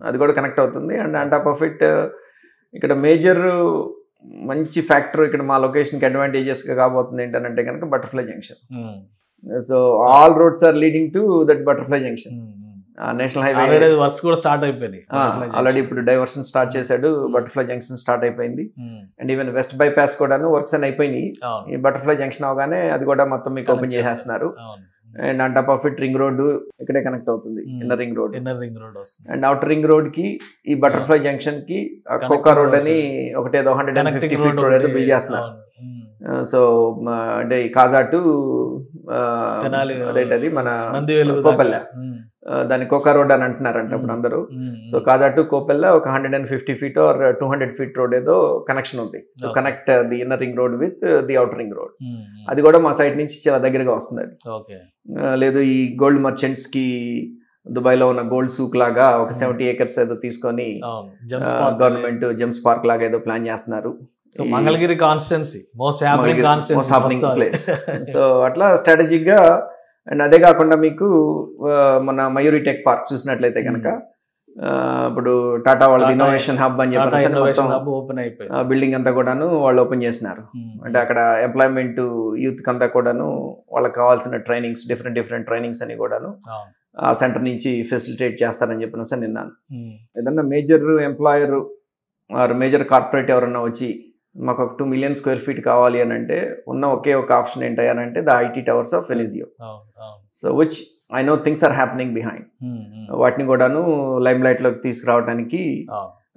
అది కూడా కనెక్ట్ అవుతుంది. And on top of it ఇక్కడ మేజర్ మంచి ఫ్యాక్టర్ ఇక్కడ మా లొకేషన్కి అడ్వాంటేజెస్గా కాబోతుంది ఏంటంటే కనుక butterfly junction. So all roads are leading to that butterfly junction. National highway works కూడా స్టార్ట్ అయిపోయింది ఆల్రెడీ. ఇప్పుడు డైవర్షన్ స్టార్ట్ చేశాడు, బటర్ఫ్లై జంక్షన్ స్టార్ట్ అయిపోయింది. అండ్ ఈవెన్ వెస్ట్ బైపాస్ కూడాను వర్క్స్ అని అయిపోయినాయి. ఈ బటర్ఫ్లై జంక్షన్ అవగానే అది కూడా మొత్తం మీకు ఓపెన్ చేసేస్తున్నారు. And on top of it ring road ఇక్కడే కనెక్ట్ అవుతుంది, inner ring road. And outer ring road కి ఈ బటర్ఫ్లై జంక్షన్ కి కోకా రోడ్ అని ఒకటేదో 150 feet రోడ్ ఏదో బిల్డ్ చేస్తున్నారు. సో అంటే కాజా టు అదేంటది మన కోపల్లె, దాన్ని కోకా రోడ్ అని అంటున్నారంట ఇప్పుడు అందరూ. సో కాజా టు కోపెల్ల ఒక 150 feet or 200 feet రోడ్ ఏదో కనెక్షన్ ఉంది to connect the inner ring road with the outer ring road. అది కూడా మా సైడ్ నుంచి చాలా దగ్గరగా వస్తుంది. అది లేదు ఈ గోల్డ్ మర్చెంట్స్ కి దుబాయ్లో ఉన్న గోల్డ్ సూక్ లాగా ఒక 70 acres ఏదో తీసుకొని గవర్నమెంట్ జెమ్స్ పార్క్ లాగా ఏదో ప్లాన్ చేస్తున్నారు. Mangalagiri constituency most happening place. So అట్లా స్ట్రాటజిక్ గా. అండ్ అదే కాకుండా మీకు మన మయూరి టెక్ పార్క్ చూసినట్లయితే కనుక ఇప్పుడు టాటా వాళ్ళది Tata ఇన్నోవేషన్ హబ్ అని చెప్పేసి ఇన్నోవేషన్ హబ్ ఓపెన్ అయిపోయింది. బిల్డింగ్ అంతా కూడాను వాళ్ళు ఓపెన్ చేసినారు. అంటే అక్కడ ఎంప్లాయ్మెంట్ యూత్ అంతా కూడాను వాళ్ళకి కావాల్సిన ట్రైనింగ్స్ డిఫరెంట్ ట్రైనింగ్స్ అని కూడాను ఆ సెంటర్ నుంచి ఫెసిలిటేట్ చేస్తారని చెప్పిన సార్ నిన్నాను. ఏదన్నా major employer or major corporate ఎవరన్నా వచ్చి మాకు ఒక 2 million square feet కావాలి అని అంటే ఉన్న ఒకే ఒక ఆప్షన్ ఏంటంటే the IT towers of Elegio. So which I know things are happening behind. వాటిని కూడాను లైమ్ లైట్లోకి తీసుకురావడానికి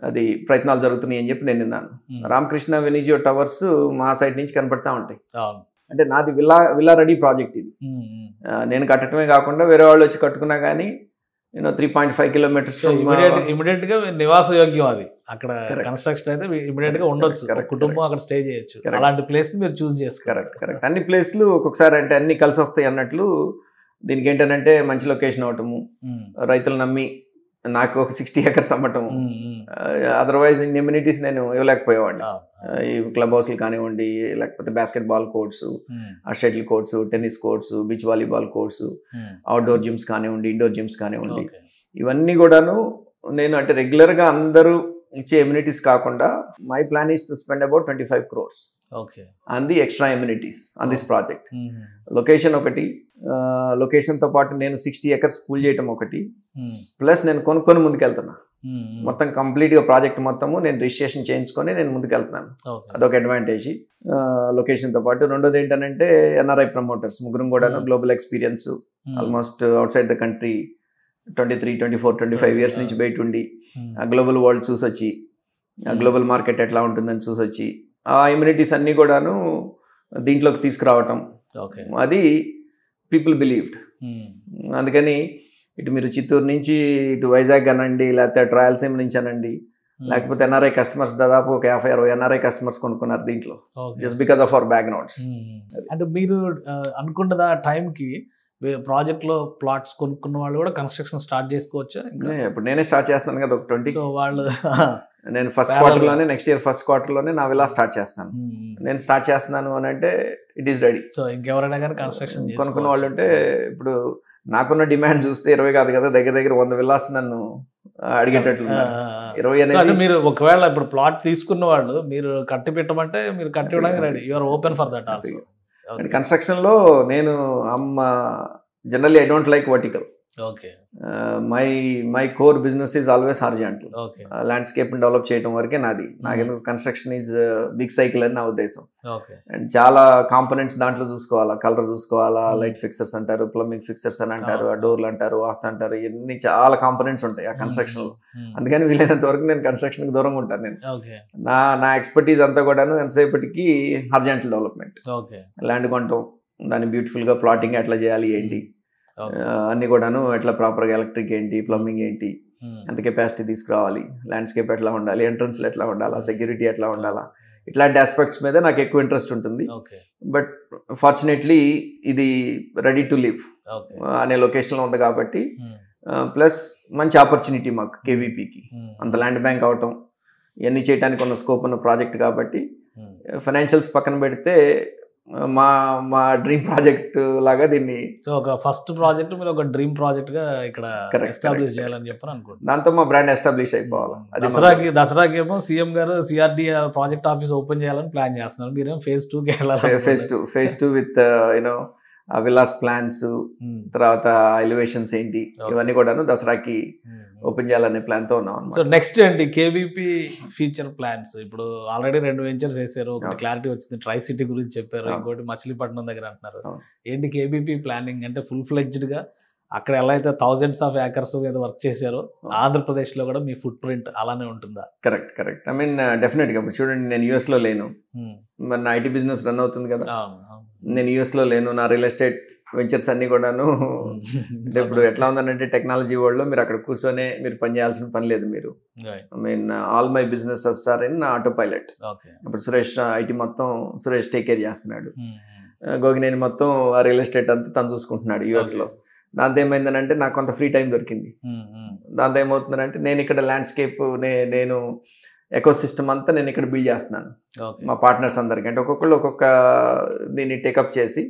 అది ప్రయత్నాలు జరుగుతున్నాయి అని చెప్పి నేను విన్నాను. రామకృష్ణ వెనిజియో టవర్స్ మా సైడ్ నుంచి కనపడతా ఉంటాయి. అంటే నాది విల్లా రెడీ ప్రాజెక్ట్ ఇది. నేను కట్టడమే కాకుండా వేరే వాళ్ళు వచ్చి కట్టుకున్నా కానీ 3.5 kilometers ఇమీడియట్ గా నివాస యోగ్యం. అది అక్కడ కన్స్ట్రక్షన్ అయితే ఇమీడియట్ గా ఉండొచ్చు, కుటుంబం అక్కడ స్టే చేయొచ్చు. అలాంటి ప్లేస్ మీరు చూస్ చేసుకోవాలి. కరెక్ట్. అన్ని ప్లేస్లు ఒక్కొక్కసారి అంటే అన్ని కలిసి వస్తాయి అన్నట్లు దీనికి ఏంటంటే మంచి లొకేషన్ అవటము, రైతులు నమ్మి నాకు ఒక 60 acres అమ్మటము. అదర్వైజ్ ఇన్ని ఎమ్యూనిటీస్ నేను ఇవ్వలేకపోయేవాడిని. ఈ క్లబ్ హౌస్లు కానివ్వండి, లేకపోతే basketball courts, shuttle courts, tennis courts, beach volleyball courts, outdoor gyms కానివ్వండి, ఇండోర్ జిమ్స్ కానివ్వండి, ఇవన్నీ కూడాను నేను అంటే రెగ్యులర్గా అందరూ ఇచ్చే ఎమ్యూనిటీస్ కాకుండా my plan is to spend about 25 crores on the extra amenities on this project. Location ఒకటి, లొకేషన్తో పాటు నేను 60 acres పూల్ చేయటం ఒకటి, ప్లస్ నేను కొనుక్కొని ముందుకెళ్తున్నా. మొత్తం కంప్లీట్గా ప్రాజెక్ట్ మొత్తము నేను రిజిస్ట్రేషన్ చేయించుకొని నేను ముందుకెళ్తున్నాను. అదొక అడ్వాంటేజ్ లొకేషన్తో పాటు. రెండోది ఏంటంటే ఎన్ఆర్ఐ ప్రమోటర్స్ ముగ్గురు కూడా global experience, almost out side the country 23, 24, 25 years నుంచి బయట ఉండి ఆ గ్లోబల్ వరల్డ్ చూసొచ్చి ఆ గ్లోబల్ మార్కెట్ ఎట్లా ఉంటుందని చూసొచ్చి ఆ ఇమ్యూనిటీస్ అన్నీ కూడాను దీంట్లోకి తీసుకురావటం, అది పీపుల్ బిలీవ్డ్. అందుకని ఇటు మీరు చిత్తూరు నుంచి ఇటు వైజాగ్ అనండి, లేకపోతే రాయలసీమ నుంచి అనండి, లేకపోతే ఎన్ఆర్ఐ కస్టమర్స్ దాదాపు ఒక 50-60 ఎన్ఆర్ఐ కస్టమర్స్ కొనుక్కున్నారు దీంట్లో, just because of our backgrounds. అంటే మీరు అనుకున్నది ఆ టైంకి ప్రాజెక్ట్లో ప్లాట్స్ కొనుక్కున్న వాళ్ళు కూడా కన్స్ట్రక్షన్ స్టార్ట్ చేసుకోవచ్చు. ఇప్పుడు నేనే స్టార్ట్ చేస్తాను కదా ఒక 20. సో వాళ్ళు నేను ఫస్ట్ క్వార్టర్లోనే, నెక్స్ట్ ఇయర్ ఫస్ట్ క్వార్టర్లోనే నా విలా స్టార్ట్ చేస్తాను. నేను స్టార్ట్ చేస్తున్నాను అని అంటే ఇట్ ఈస్ రెడీ. సో ఇంకెవరైనా కానీ కన్స్ట్రక్షన్ కొనుక్కున్న వాళ్ళు ఉంటే, ఇప్పుడు నాకున్న డిమాండ్ చూస్తే 20 కాదు కదా, దగ్గర 100 విల్లాస్ నన్ను అడిగేటట్లు 20 అనేది. మీరు ఒకవేళ ఇప్పుడు ప్లాట్ తీసుకున్న వాళ్ళు మీరు కట్టి పెట్టమంటే మీరు కట్టి ఇవ్వడానికి ready, you are open for that also. కన్స్ట్రక్షన్లో నేను generally I don't like vertical. My core business is always horizontal. Landscape develop చేయడం వరకే నాది. నాకెందుకు కన్స్ట్రక్షన్ ఈజ్ బిగ్ సైకిల్ అని నా ఉద్దేశం. అండ్ చాలా కాంపోనెంట్స్ దాంట్లో చూసుకోవాలా, కలర్ చూసుకోవాలా, లైట్ ఫిక్సర్స్ అంటారు, ప్లంబింగ్ ఫిక్సర్స్ అని అంటారు, డోర్లు అంటారు, వాస్తు అంటారు, ఇవన్నీ చాలా కాంపోనెంట్స్ ఉంటాయి ఆ కన్స్ట్రక్షన్లో. అందుకని వీలైనంత వరకు నేను కన్స్ట్రక్షన్కి దూరంగా ఉంటాను. నేను నా ఎక్స్పర్టీజ్ అంతా కూడాను ఎంతసేపటికి హారిజాంటల్ డెవలప్మెంట్, ల్యాండ్ కొనటం, దాన్ని బ్యూటిఫుల్గా ప్లాటింగ్ ఎట్లా చేయాలి ఏంటి అన్నీ కూడాను, ఎట్లా ప్రాపర్గా ఎలక్ట్రిక్ ఏంటి, ప్లంబింగ్ ఏంటి, ఎంత కెపాసిటీ తీసుకురావాలి, ల్యాండ్స్కేప్ ఎట్లా ఉండాలి, ఎంట్రన్స్లు ఎట్లా ఉండాలా, సెక్యూరిటీ ఎట్లా ఉండాలా, ఇట్లాంటి ఆస్పెక్ట్స్ మీద నాకు ఎక్కువ ఇంట్రెస్ట్ ఉంటుంది. బట్ ఫార్చునేట్లీ ఇది రెడీ టు లివ్ అనే లొకేషన్లో ఉంది కాబట్టి, ప్లస్ మంచి ఆపర్చునిటీ మాకు కేవీపీకి, అంత ల్యాండ్ బ్యాంక్ అవటం, ఇవన్నీ చేయడానికి ఉన్న స్కోప్ ఉన్న ప్రాజెక్ట్ కాబట్టి ఫైనాన్షియల్స్ పక్కన పెడితే మా డ్రీమ్ ప్రాజెక్ట్ లాగా దీన్ని, ఒక ఫస్ట్ ప్రాజెక్ట్ మీరు ఒక డ్రీమ్ ప్రాజెక్ట్ గా ఇక్కడ ఎస్టాబ్లిష్ చేయాలని చెప్పని అనుకుంటున్నాను. దాంతో మా బ్రాండ్ ఎస్టాబ్లిష్ అయిపోవాలి. దసరాకి ఏమో సీఎం గారు సిఆర్డి ప్రాజెక్ట్ ఆఫీస్ ఓపెన్ చేయాలని ప్లాన్ చేస్తున్నారు. మీరేమో phase 2కి వెళ్ళాలి. phase 2 విత్ విల్లాస్ ప్లాన్స్, తర్వాత ఎలివేషన్స్ ఏంటి, ఇవన్నీ కూడాను దసరాకి ఓపెన్ చేయాలనే ప్లాన్తో ఉన్నాం. సో నెక్స్ట్ ఏంటి కేవీపీ ఫ్యూచర్ ప్లాన్స్? ఇప్పుడు ఆల్రెడీ 2 వెంచర్స్ వేసారు, ఒకటి క్లారిటీ వచ్చింది, ట్రై సిటీ గురించి చెప్పారు, ఇంకోటి మచిలీపట్నం దగ్గర అంటున్నారు. ఏంటి కేవీపీ ప్లానింగ్? అంటే ఫుల్ ఫ్లెడ్జ్డ్గా అక్కడ ఎలా అయితే thousands of acres మీద వర్క్ చేశారో ఆంధ్రప్రదేశ్లో కూడా మీ ఫుట్ ప్రింట్ అలానే ఉంటుందా? కరెక్ట్. ఐ మీన్ డెఫినెట్గా ఇప్పుడు చూడండి, నేను యూఎస్లో లేను, మరి నా ఐటీ బిజినెస్ రన్ అవుతుంది కదా, నేను యూఎస్లో లేను, నా రియల్ ఎస్టేట్ వెంచర్స్ అన్నీ కూడాను. అంటే ఇప్పుడు ఎట్లా ఉందనంటే టెక్నాలజీ వరల్డ్లో మీరు అక్కడ కూర్చొనే మీరు పని చేయాల్సిన పని లేదు. మీరు I mean all my businesses are in autopilot. ఇప్పుడు సురేష్ ఐటీ మొత్తం సురేష్ టేక్ కేర్ చేస్తున్నాడు, గోగినేని మొత్తం ఆ రియల్ ఎస్టేట్ అంతా తను చూసుకుంటున్నాడు యూఎస్లో. దాంతో ఏమైందనంటే నాకు కొంత ఫ్రీ టైం దొరికింది. దాంతో ఏమవుతుందంటే నేను ఇక్కడ ల్యాండ్స్కేప్ నేను ఎకో సిస్టమ్ అంతా నేను ఇక్కడ బిల్డ్ చేస్తున్నాను మా పార్ట్నర్స్ అందరికి. అంటే ఒక్కొక్కళ్ళు ఒక్కొక్క దీన్ని టేకప్ చేసి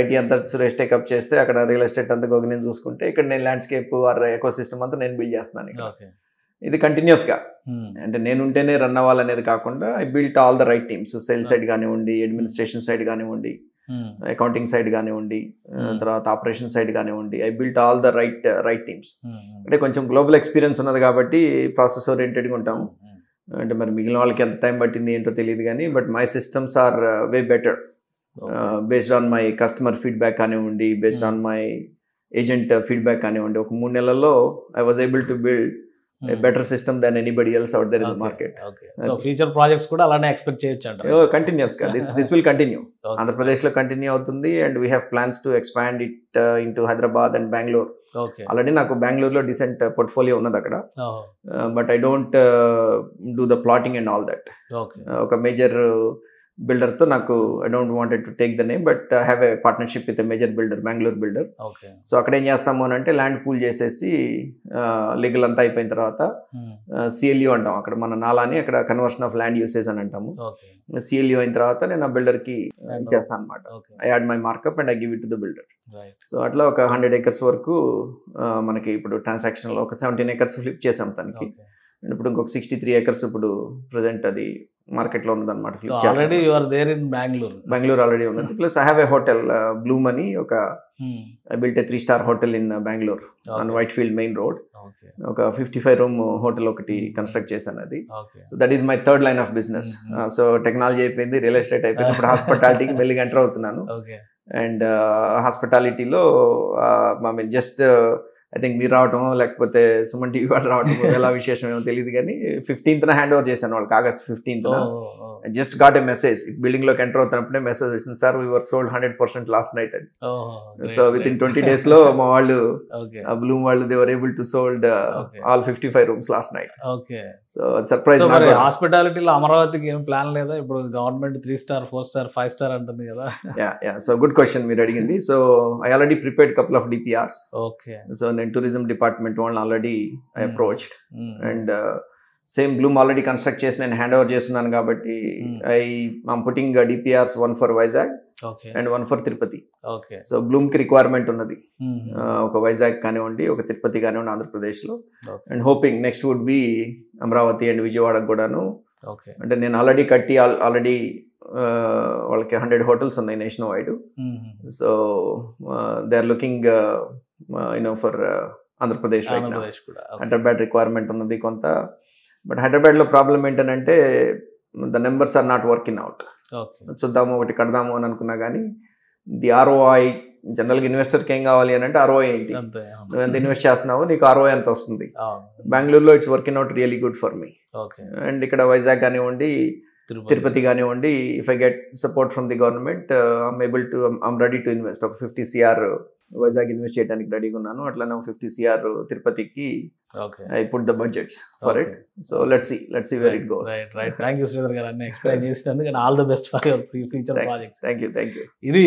ఐటీ అంతా సురేష్ టేకప్ చేస్తే అక్కడ రియల్ ఎస్టేట్ అంతా గోగి నేను చూసుకుంటే ఇక్కడ నేను ల్యాండ్స్కేప్ ఆర్ ఎకో సిస్టమ్ అంతా నేను బిల్డ్ చేస్తున్నాను ఇక్కడ. ఇది కంటిన్యూస్గా అంటే నేను ఉంటేనే రన్ అవ్వాలనేది కాకుండా I built all the right teams, sales side కానివ్వండి, అడ్మినిస్ట్రేషన్ సైడ్ కానివ్వండి, అకౌంటింగ్ సైడ్ కానివ్వండి, తర్వాత ఆపరేషన్ సైడ్ కానివ్వండి, I built all the right teams. అంటే కొంచెం గ్లోబల్ ఎక్స్పీరియన్స్ ఉన్నది కాబట్టి ప్రాసెస్ ఓరియంటెడ్గా ఉంటాము. అంటే మరి మిగిలిన వాళ్ళకి ఎంత టైం పట్టింది ఏంటో తెలియదు కానీ but my systems are way better based on my customer feedback కానివ్వండి, based on my agent feedback కానివ్వండి. ఒక 3 నెలల్లో I was able to build a better system than anybody else out there in the market. So future projects kuda alane expect cheyochu antaru. Continuous ga this will continue. Andhra Pradesh lo continue avutundi and we have plans to expand it into Hyderabad and Bangalore. Already naku Bangalore lo decent portfolio unnadi akkada. But I don't do the plotting and all that. Oka major builder తో నాకు I don't wanted to take the name but I have A partnership with major builder, Bengaluru builder. So అక్కడ ఏం చేస్తాము అని అంటే land pool చేసేసి legal అంతా అయిపోయిన తర్వాత సిఎల్యూ అంటాం, అక్కడ మన నాలాని అక్కడ కన్వర్షన్ ఆఫ్ ల్యాండ్ యూసేజ్ అని అంటాము. సిఎల్యూ అయిన తర్వాత నేను ఆ బిల్డర్కి ఇచ్చేస్తాను అనమాట. I add my markup and I give it to the builder. So అట్లా ఒక 100 acres వరకు మనకి ఇప్పుడు ట్రాన్సాక్షన్లో ఒక 17 acres ఫ్లిప్ చేసాం తనకి. అండ్ ఇప్పుడు ఇంకొక 63 acres ఇప్పుడు ప్రజెంట్ అది మార్కెట్లో ఉన్నదన్నమాట. Already you are there in Bengaluru already ఉన్నది. Plus I have a hotel Bloom అని ఒక I built a 3-star hotel in Bengaluru on Whitefield main road. ఒక 55 room హోటల్ ఒకటి కన్స్ట్రక్ట్ చేశాను అది. So that is my third line of business. So technology అయిపోయింది, real estate అయిపోయింది, ఇప్పుడు హాస్పిటాలిటీకి మెల్లిగా ఎంటర్ అవుతున్నాను. అండ్ హాస్పిటాలిటీలో జస్ట్ ఐ థింక్ మీరు రావటమో లేకపోతే సుమన్ టీవీ వాళ్ళు రావటమో ఎలా విశేషం ఏమో తెలియదు కానీ 15th హ్యాండ్ ఓవర్ చేశాను వాళ్ళకి. August 15th just got a message building లోకి ఎంటర్ అవుతున్నప్పుడే మెసేజ్ వచ్చింది, sir we were sold 100% last night అని. సో విత్ ఇన్ 20 days లో మా వాళ్ళు బ్లూమ్ వాళ్ళు they were able to sold all 55 rooms last night. So surprise. హాస్పిటాలిటీలో అమరావతికి ఏం ప్లాన్ లేదా? ఇప్పుడు గవర్నమెంట్ 3-star 4-star 5-star అంటుంది కదా. సో గుడ్ క్వశ్చన్ మీరు అడిగింది. So I already prepared couple of DPRs. So నేను టూరిజం డిపార్ట్మెంట్ వాళ్ళని already I approached and same Bloom already construct చేసి నేను హ్యాండ్ ఓవర్ చేస్తున్నాను కాబట్టి I'm putting DPRs, 1 for Vizag and 1 for Tirupati. So Bloom కి requirement ఉన్నది, ఒక వైజాగ్ కానివ్వండి, ఒక తిరుపతి కానివ్వండి ఆంధ్రప్రదేశ్లో. And hoping next would be Amaravati and విజయవాడకు కూడాను. అంటే నేను ఆల్రెడీ కట్టి ఆల్రెడీ వాళ్ళకి 100 hotels ఉన్నాయి nation wide. So they are looking for Andhra Pradesh. Hyderabad requirement ఉన్నది కొంత, బట్ హైదరాబాద్లో ప్రాబ్లం ఏంటంటే the numbers are not working out. చూద్దాము ఒకటి కడదాము అని అనుకున్నా కానీ ది ROI జనరల్గా ఇన్వెస్టర్కి ఏం కావాలి అని అంటే ROI ఏంటి, నువ్వు ఎంత ఇన్వెస్ట్ చేస్తున్నావు, నీకు ROI ఎంత వస్తుంది. బెంగళూరులో it's working out really good for me. And ఇక్కడ వైజాగ్ కానివ్వండి, తిరుపతి కానివ్వండి, if I get support from the government I'm ready to invest. ఒక 50 crore వైజాగ్ ఇన్వెస్ట్ చేయడానికి రెడీగా ఉన్నాను. అట్లానే 50 crore తిరుపతికి I put the budgets for it. So let's see where it goes. Right. Thank you Sridhar గారు అన్ని ఎక్స్ప్లెయిన్ చేసినందుకు and all the best for your future projects. Thank you. ఇది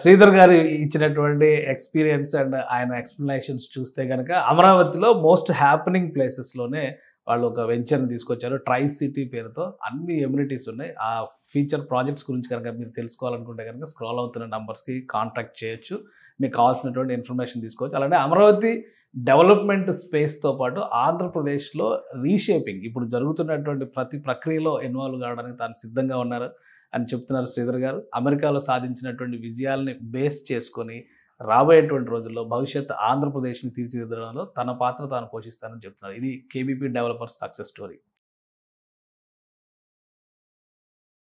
శ్రీధర్ గారు ఇచ్చినటువంటి ఎక్స్పీరియన్స్ అండ్ ఆయన ఎక్స్ప్లెనేషన్స్ చూస్తే కనుక అమరావతిలో మోస్ట్ హ్యాపెనింగ్ ప్లేసెస్లోనే వాళ్ళు ఒక వెంచర్ని తీసుకొచ్చారు. ట్రై సిటీ పేరుతో అన్ని ఎమ్యూనిటీస్ ఉన్నాయి. ఆ ఫ్యూచర్ ప్రాజెక్ట్స్ గురించి కనుక మీరు తెలుసుకోవాలనుకుంటే కనుక స్క్రాల్ అవుతున్న నంబర్స్కి కాంటాక్ట్ చేయొచ్చు, మీకు కావాల్సినటువంటి ఇన్ఫర్మేషన్ తీసుకోవచ్చు. అలానే అమరావతి డెవలప్మెంట్ స్పేస్తో పాటు ఆంధ్రప్రదేశ్లో రీషేపింగ్ ఇప్పుడు జరుగుతున్నటువంటి ప్రతి ప్రక్రియలో ఇన్వాల్వ్ కావడానికి తాను సిద్ధంగా ఉన్నారు అని చెప్తున్నారు శ్రీధర్ గారు. అమెరికాలో సాధించినటువంటి విజయాల్ని బేస్ చేసుకొని రాబోయేటువంటి రోజుల్లో భవిష్యత్ ఆంధ్రప్రదేశ్ని తీర్చిదిద్దడంలో తన పాత్ర తాను పోషిస్తానని చెప్తున్నారు. ఇది KBP డెవలపర్స్ సక్సెస్ స్టోరీ.